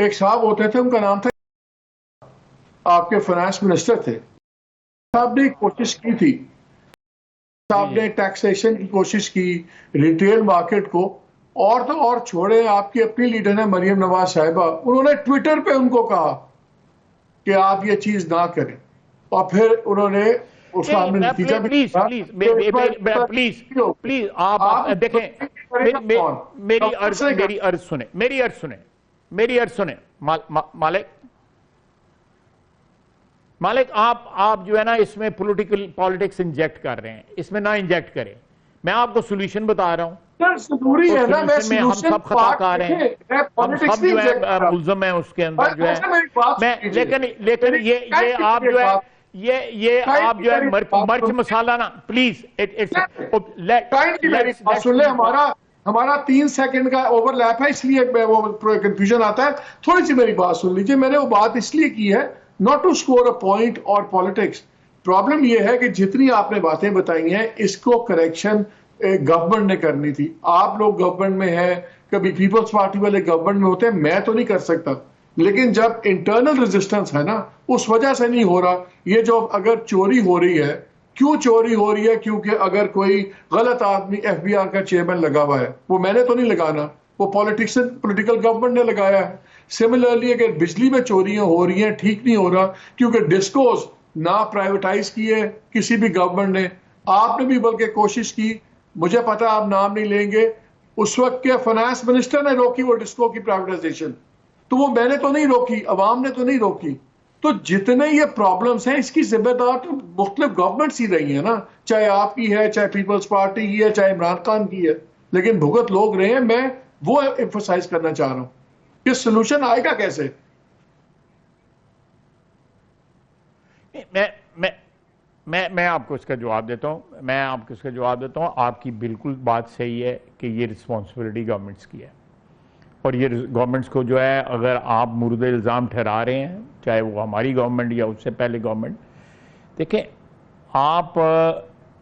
एक साहब होते थे, उनका नाम था, आपके फाइनेंस मिनिस्टर थे। साहब ने कोशिश की थी, साहब ने टैक्सेशन की कोशिश की, रिटेल मार्केट को, और तो और छोड़े, आपकी अपनी लीडर है मरियम नवाज साहिबा, उन्होंने ट्विटर पे उनको कहा कि आप ये चीज ना करें, और फिर उन्होंने उसका हमने नतीजा भी प्लीज प्लीज प्लीज प्लीज आप देखें, मेरी अर्ज सुने, मेरी अर्ज सुने मालिक, आप जो है ना इसमें पॉलिटिक्स इंजेक्ट कर रहे हैं, इसमें ना इंजेक्ट करें। मैं आपको सोल्यूशन बता रहा हूं। जरूरी है ना, हम सब खताकार हैं, हम सब जो है मुल्ज़म है उसके अंदर जो है। मैं लेकिन ये आप जो है ये आप जो है मर्च मसाला ना, प्लीज हमारा 3 सेकंड का ओवरलैप है, इसलिए वो कंफ्यूजन आता है। थोड़ी सी मेरी बात सुन लीजिए। मैंने वो बात इसलिए की है not to score a point और पॉलिटिक्स। प्रॉब्लम ये है कि जितनी आपने बातें बताई हैं, इसको करेक्शन गवर्नमेंट ने करनी थी। आप लोग गवर्नमेंट में हैं, कभी पीपल्स पार्टी वाले गवर्नमेंट में होते हैं, मैं तो नहीं कर सकता, लेकिन जब इंटरनल रेजिस्टेंस है ना, उस वजह से नहीं हो रहा। ये जो अगर चोरी हो रही है, क्यों चोरी हो रही है? क्योंकि अगर कोई गलत आदमी एफबीआर का चेयरमैन लगा हुआ है, वो मैंने तो नहीं लगाना, वो पॉलिटिकल गवर्नमेंट ने लगाया है। सिमिलरली अगर बिजली में चोरियां हो रही हैं, ठीक नहीं हो रहा, क्योंकि डिस्कोस ना प्राइवेटाइज किए किसी भी गवर्नमेंट ने, आपने भी बल्कि कोशिश की, मुझे पता आप नाम नहीं लेंगे, उस वक्त के फाइनेंस मिनिस्टर ने रोकी वो डिस्को की प्राइवेटाइजेशन, तो वो मैंने तो नहीं रोकी, अवाम ने तो नहीं रोकी। तो जितने ये प्रॉब्लम्स हैं, इसकी जिम्मेदार तो मुख्तलिफ गवर्नमेंट्स ही रही है ना, चाहे आपकी है, चाहे पीपल्स पार्टी की है, चाहे इमरान खान की है, लेकिन भुगत लोग रहे हैं। मैं वो एम्फसाइज करना चाह रहा हूं कि सोल्यूशन आएगा कैसे। मैं आपको इसका जवाब देता हूं। आपकी बिल्कुल बात सही है कि ये रिस्पॉन्सिबिलिटी गवर्नमेंट्स की है, और ये गवर्नमेंट्स को जो है, अगर आप मुर्द इल्ज़ाम ठहरा रहे हैं, चाहे वो हमारी गवर्नमेंट या उससे पहले गवर्नमेंट, देखें आप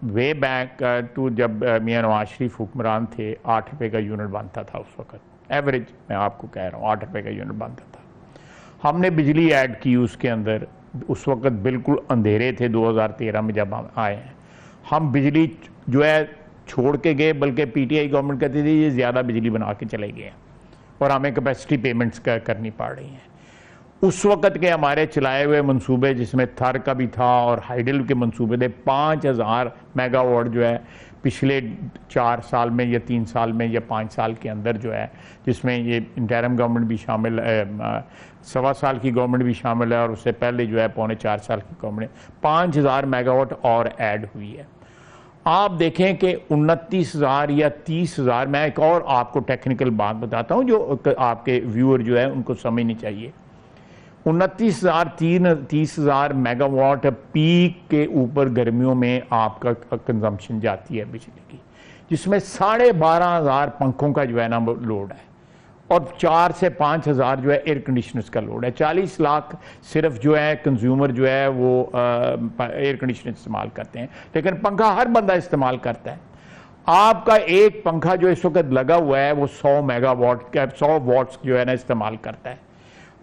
वे बैक टू जब मियां नवाज शरीफ हुक्मरान थे, 8 रुपये का यूनिट बनता था उस वक्त, एवरेज मैं आपको कह रहा हूँ 8 रुपये का यूनिट बनता था। हमने बिजली ऐड की उसके अंदर, उस वक्त बिल्कुल अंधेरे थे 2013 में जब हम आए हैं, हम बिजली जो है छोड़ के गए, बल्कि पीटीआई गवर्नमेंट कहती थी ये ज़्यादा बिजली बना के चले गए और हमें कैपेसिटी पेमेंट्स करनी पड़ रही हैं। उस वक्त के हमारे चलाए हुए मंसूबे, जिसमें थर का भी था और हाइडल के मंसूबे थे, 5000 मेगावाट जो है पिछले 4 साल में या 3 साल में या 5 साल के अंदर जो है, जिसमें ये इंटरिम गवर्नमेंट भी शामिल है, 1.25 साल की गवर्नमेंट भी शामिल है, और उससे पहले जो है 3.25 साल की गवर्नमेंट, 5000 मेगावाट और ऐड हुई है। आप देखें कि 29,000 या 30,000, मैं एक और आपको टेक्निकल बात बताता हूं जो आपके व्यूअर जो है उनको समझनी चाहिए। 29,000 30,000 मेगावाट पीक के ऊपर गर्मियों में आपका कंजम्पशन जाती है बिजली की, जिसमें 12,500 पंखों का जो है ना लोड है, और 4 से 5,000 जो है एयर कंडीशनर्स का लोड है। 40 लाख सिर्फ जो है कंज्यूमर जो है वो एयर कंडीशनर इस्तेमाल करते हैं, लेकिन पंखा हर बंदा इस्तेमाल करता है। आपका एक पंखा जो इस वक्त लगा हुआ है वो 100 मेगावाट का 100 वाट्स जो है ना इस्तेमाल करता है।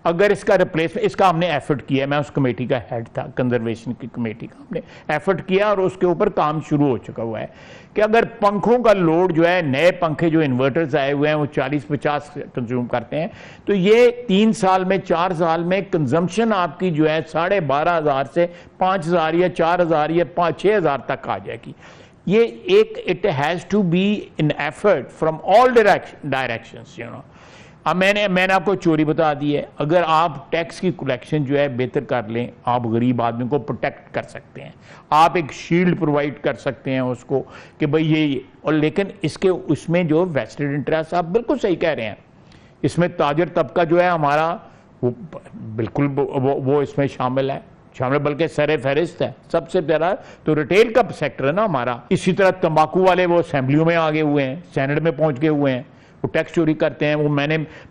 अगर इसका रिप्लेसमेंट, इसका हमने एफर्ट किया, मैं उस कमेटी का हेड था, कंजर्वेशन की कमेटी का, हमने एफर्ट किया और उसके ऊपर काम शुरू हो चुका हुआ है कि अगर पंखों का लोड जो है, नए पंखे जो इन्वर्टर्स आए हुए हैं वो 40-50 कंज्यूम करते हैं, तो ये 3 साल में 4 साल में कंजम्पशन आपकी जो है 12,500 से 5,000 या 4,000 या 6,000 तक आ जाएगी। ये एक it has to be in effort from all directions, you know. अब मैंने आपको चोरी बता दी है। अगर आप टैक्स की कलेक्शन जो है बेहतर कर लें, आप गरीब आदमी को प्रोटेक्ट कर सकते हैं, आप एक शील्ड प्रोवाइड कर सकते हैं उसको कि भाई ये, और लेकिन इसके उसमें जो वेस्टेड इंटरेस्ट, आप बिल्कुल सही कह रहे हैं, इसमें ताजर तबका जो है हमारा वो बिल्कुल वो इसमें शामिल है, बल्कि सर फहरिस्त है। सबसे ज़्यादा तो रिटेल का सेक्टर है ना हमारा। इसी तरह तंबाकू वाले वो असेंबलियों में आगे हुए हैं, सेनेट में पहुंच गए हुए हैं, वो टैक्स चोरी करते हैं। वो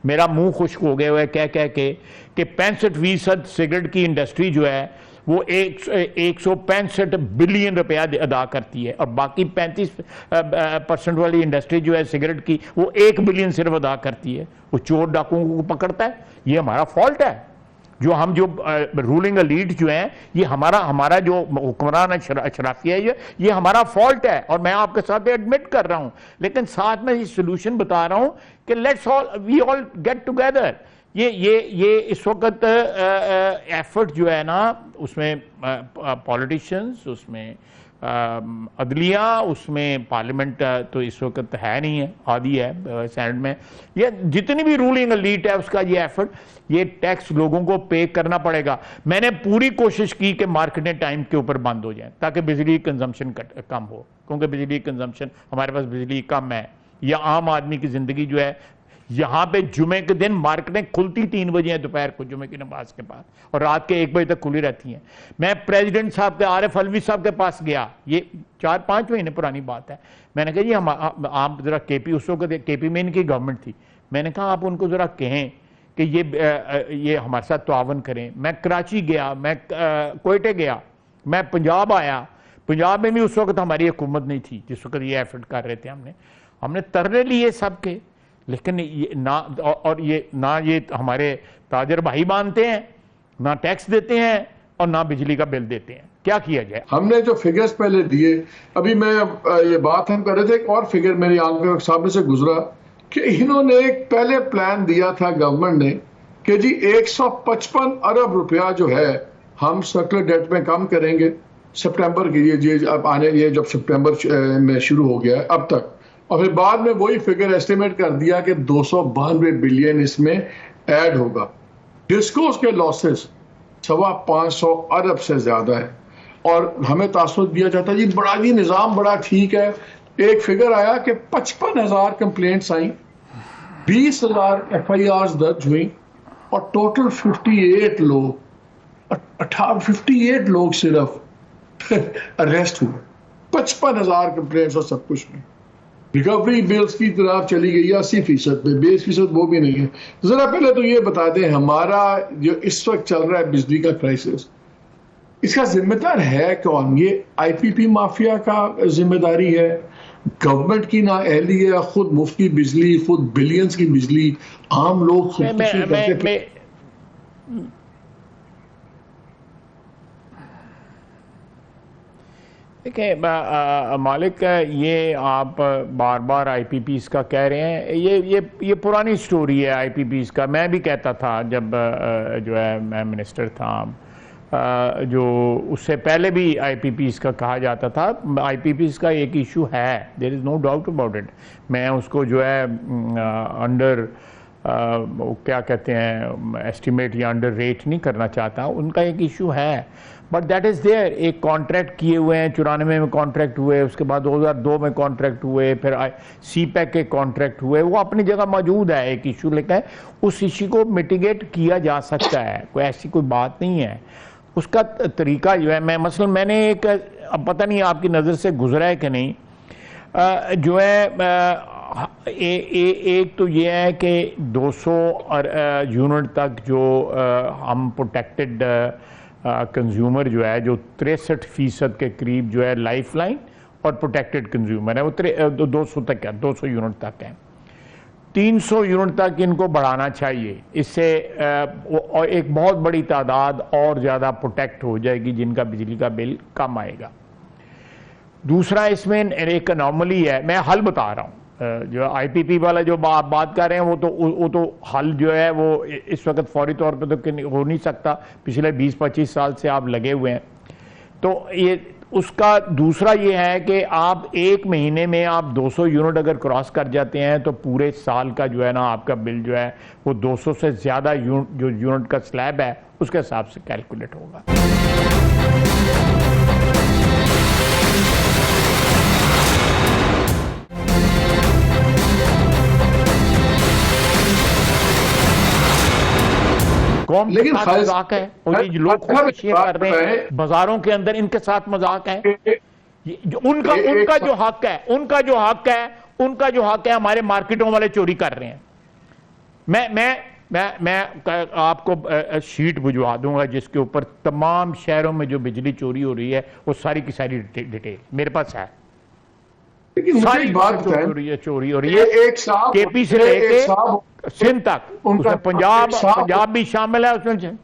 मेरा मुंह खुश्क हो गया हुआ है कह कह के कि 65% सिगरेट की इंडस्ट्री जो है वो 165 बिलियन रुपया अदा करती है, और बाकी 35% वाली इंडस्ट्री जो है सिगरेट की, वो 1 बिलियन सिर्फ अदा करती है। वो चोर डाकुओं को पकड़ता है। ये हमारा फॉल्ट है, जो रूलिंग एलीट जो है, ये हमारा जो हुक्मरान अशराफिया है, ये हमारा फॉल्ट है, और मैं आपके साथ एडमिट कर रहा हूं। लेकिन साथ में ये सोल्यूशन बता रहा हूं कि let's we all get together. ये इस वक्त एफर्ट जो है ना, उसमें पॉलिटिशियंस, उसमें अदलिया, उसमें पार्लियामेंट तो इस वक्त है नहीं है, आदि है सेनेट में। ये जितनी भी रूलिंग एलीट है उसका ये एफर्ट, ये टैक्स लोगों को पे करना पड़ेगा। मैंने पूरी कोशिश की कि मार्केटें टाइम के ऊपर बंद हो जाए ताकि बिजली कंजम्पशन कम हो, क्योंकि बिजली कंजम्पशन, हमारे पास बिजली कम है, या आम आदमी की जिंदगी जो है, यहां पे जुमे के दिन मार्केटें खुलती 3 बजे हैं दोपहर को, जुमे की नमाज के बाद, और रात के 1 बजे तक खुली रहती हैं। मैं प्रेसिडेंट साहब के, आरिफ अलवी साहब के पास गया, ये 4-5 महीने पुरानी बात है। मैंने कहा जी आप जरा केपी, उस वक्त केपी में इनकी गवर्नमेंट थी, मैंने कहा आप उनको जरा कहें कि ये हमारे साथ तावन करें। मैं कराची गया, मैं कोयटे गया, मैं पंजाब आया, पंजाब में भी उस वक्त हमारी हुकूमत नहीं थी जिस वक्त ये एफर्ट कर रहे थे। हमने तरने लिए सबके, लेकिन ये ना ये हमारे ताजर भाई मानते हैं, ना टैक्स देते हैं, और ना बिजली का बिल देते हैं। क्या किया जाए? हमने जो फिगर्स पहले दिए, अभी मैं ये बात हम कर रहे थे, एक और फिगर मेरी आंखों के सामने से गुजरा कि इन्होंने एक पहले प्लान दिया था गवर्नमेंट ने कि जी 155 अरब रुपया जो है हम सर्कुलर डेट में कम करेंगे सितंबर के लिए, अब आने ये जब सितंबर में शुरू हो गया है अब तक, और फिर बाद में वही फिगर एस्टिमेट कर दिया कि 292 बिलियन इसमें ऐड होगा। डिस्कोस के लॉसेस 550 अरब से ज्यादा है, और हमें तासुर दिया जाता है जी बड़ा जी निज़ाम बड़ा ठीक है। एक फिगर आया कि 55,000 कंप्लेंट्स आई, 20,000 FIRs दर्ज हुई, और टोटल 58 लोग सिर्फ अरेस्ट हुए। 55,000 कंप्लेंट्स और सब कुछ में। रिकवरी बिल्स की तरफ चली गई 80% पे, 20% वो भी नहीं है। जरा पहले तो ये बता दें, हमारा जो इस वक्त चल रहा है बिजली का क्राइसिस, इसका जिम्मेदार है कौन? ये IPP माफिया का जिम्मेदारी है, गवर्नमेंट की नाअहली है, खुद मुफ्ती बिजली, खुद बिलियंस की बिजली आम लोग खुदकुशी करते। देखिए मालिक, ये आप बार बार IPPs का कह रहे हैं, ये पुरानी स्टोरी है IPPs का। मैं भी कहता था जब जो है मैं मिनिस्टर था, जो उससे पहले भी IPPs का कहा जाता था। IPPs का एक इशू है, there is no doubt about it. मैं उसको जो है अंडर क्या कहते हैं एस्टिमेट या अंडर रेट नहीं करना चाहता। उनका एक इशू है, बट दैट इज़ देयर। एक कॉन्ट्रैक्ट किए हुए हैं, 94 में कॉन्ट्रैक्ट हुए, उसके बाद 2002 में कॉन्ट्रैक्ट हुए, फिर CPEC के कॉन्ट्रैक्ट हुए, वो अपनी जगह मौजूद है एक इशू। लेकिन उस इशू को मिटिगेट किया जा सकता है, कोई ऐसी कोई बात नहीं है। उसका तरीका जो है, मैंने एक, अब पता नहीं आपकी नज़र से गुजरा है कि नहीं, जो है एक तो ये है कि 200 यूनिट तक जो हम प्रोटेक्टेड कंज्यूमर जो है, जो 63% के करीब जो है लाइफ लाइन और प्रोटेक्टेड कंज्यूमर है, वो 200 तक है, 200 यूनिट तक है। 300 यूनिट तक इनको बढ़ाना चाहिए। इससे और एक बहुत बड़ी तादाद और ज़्यादा प्रोटेक्ट हो जाएगी जिनका बिजली का बिल कम आएगा। दूसरा, इसमें एक अनॉमली है, मैं हल बता रहा हूँ। जो IPP वाला जो आप बात कर रहे हैं, वो तो हल जो है वो इस वक्त फौरी तौर पे तो हो नहीं सकता। पिछले 20-25 साल से आप लगे हुए हैं। तो ये उसका दूसरा ये है कि आप 1 महीने में आप 200 यूनिट अगर क्रॉस कर जाते हैं तो पूरे साल का जो है ना आपका बिल जो है वो 200 से ज़्यादा जो यूनिट का स्लैब है उसके हिसाब से कैलकुलेट होगा। लेकिन मजाक है, और ये लोग खुदकुशियां कर रहे हैं बाजारों के अंदर, इनके साथ मजाक है। उनका जो हक है हमारे मार्केटों वाले चोरी कर रहे हैं। मैं आपको शीट भिजवा दूंगा जिसके ऊपर तमाम शहरों में जो बिजली चोरी हो रही है वो सारी की सारी डिटेल मेरे पास है। लेकिन मुझे सारी एक बात चोरी हो रही है एक साहब केपी से लेके सिंध तक, उसमें पंजाब भी शामिल है उसमें।